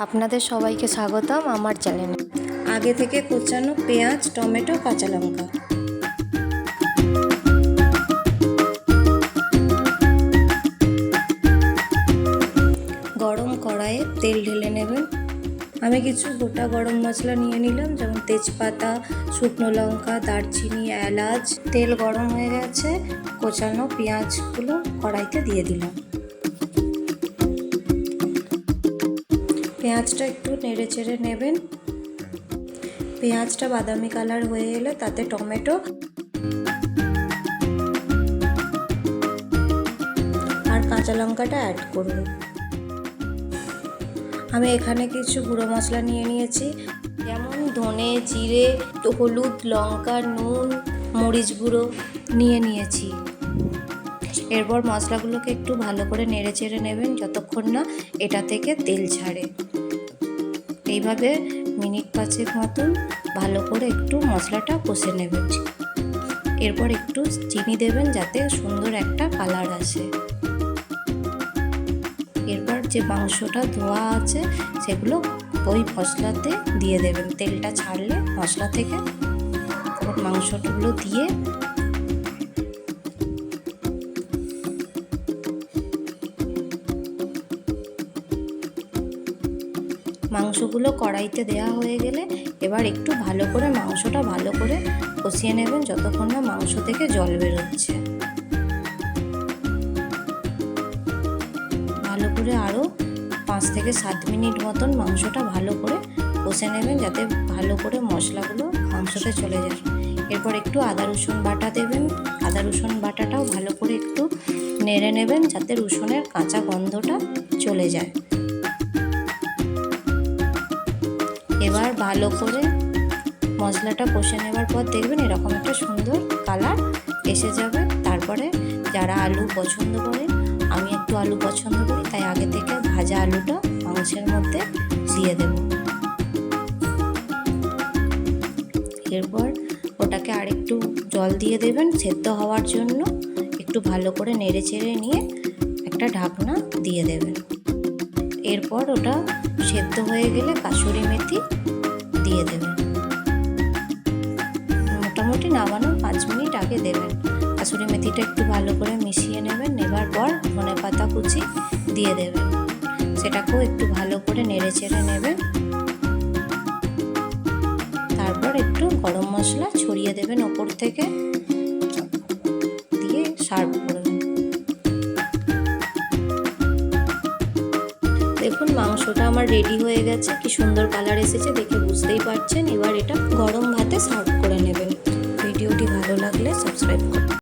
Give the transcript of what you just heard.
আপনাদের সবাইকে স্বাগতম আমার চ্যানেলে। আগে থেকে কোচানো পেঁয়াজ, টমেটো, কাঁচা লঙ্কা। গরম কড়াইয়ে তেল ঢেলে নেবেন। আমি কিছু গোটা গরম মশলা নিয়ে নিলাম, যেমন তেজপাতা, শুকনো লঙ্কা, দারচিনি, এলাচ। তেল গরম হয়ে গেছে, কোচানো পেঁয়াজগুলো কড়াইতে দিয়ে দিলাম। পেঁয়াজটা একটু নেড়ে চেড়ে নেবেন। পেঁয়াজটা বাদামি কালার হয়ে এলে তাতে টমেটো আর কাঁচা লঙ্কাটা অ্যাড করুন। আমি এখানে কিছু গুঁড়ো মশলা নিয়ে নিয়েছি, যেমন ধনে, জিরে, হলুদ, লঙ্কা, নুন, মরিচ গুঁড়ো নিয়ে নিয়েছি। এরপর মশলাগুলোকে একটু ভালো করে নেড়ে চেড়ে নেবেন যতক্ষণ না এটা থেকে তেল ছাড়ে। এইভাবে মিনিট 5 মতন ভালো করে একটু মশলাটা কষে নেবেন। এরপর একটু চিনি দেবেন যাতে সুন্দর একটা কালার আসে। এরপর যে মাংসটা ধোয়া আছে সেগুলো ওই মশলাতে দিয়ে দেবেন। তেলটা ছাড়লে মশলা থেকে মাংসগুলো দিয়ে মাংসগুলো কড়াইতে দেওয়া হয়ে গেলে এবার একটু ভালো করে মাংসটা ভালো করে কষিয়ে নেবেন যতক্ষণ না মাংস থেকে জল বেরোচ্ছে। ভালো করে আরও 5 থেকে 7 মিনিট মতন মাংসটা ভালো করে কষে নেবেন যাতে ভালো করে মশলাগুলো মাংসতে চলে যায়। এরপর একটু আদা রসুন বাটা দেবেন। আদা রসুন বাটাটাও ভালো করে একটু নেড়ে নেবেন যাতে রসুনের কাঁচা গন্ধটা চলে যায়। এবার ভালো করে মশলাটা কষে নেবার পর দেখবেন এরকম একটা সুন্দর কালার এসে যাবে। তারপরে যারা আলু পছন্দ করেন, আমি একটু আলু পছন্দ করি তাই আগে থেকে ভাজা আলুটা মাংসের মধ্যে দিয়ে দেব। এরপর ওটাকে আরেকটু জল দিয়ে দেবেন সেদ্ধ হওয়ার জন্য। একটু ভালো করে নেড়ে চেড়ে নিয়ে একটা ঢাকনা দিয়ে দেবেন। এরপর ওটা সেদ্ধ হয়ে গেলে কাসুরি মেথি দিয়ে দেবেন। মোটামুটি নামানোর 5 মিনিট আগে দেবেন। কাসুরি মেথিটা একটু ভালো করে মিশিয়ে নেবেন। নেবার পর ধনেপাতা কুচি দিয়ে দেবেন। সেটাকেও একটু ভালো করে নেড়ে চেড়ে নেবেন। তারপর একটু গরম মশলা ছড়িয়ে দেবেন ওপর থেকে, দিয়ে সার্ভ করবেন। দেখুন মাংসটা আমার রেডি হয়ে গেছে, কি সুন্দর কালার এসেছে দেখে বুঝতেই পারছেন। এবার এটা গরম ভাতে সার্ভ করে নেবেন। ভিডিওটি ভালো লাগলে সাবস্ক্রাইব করুন।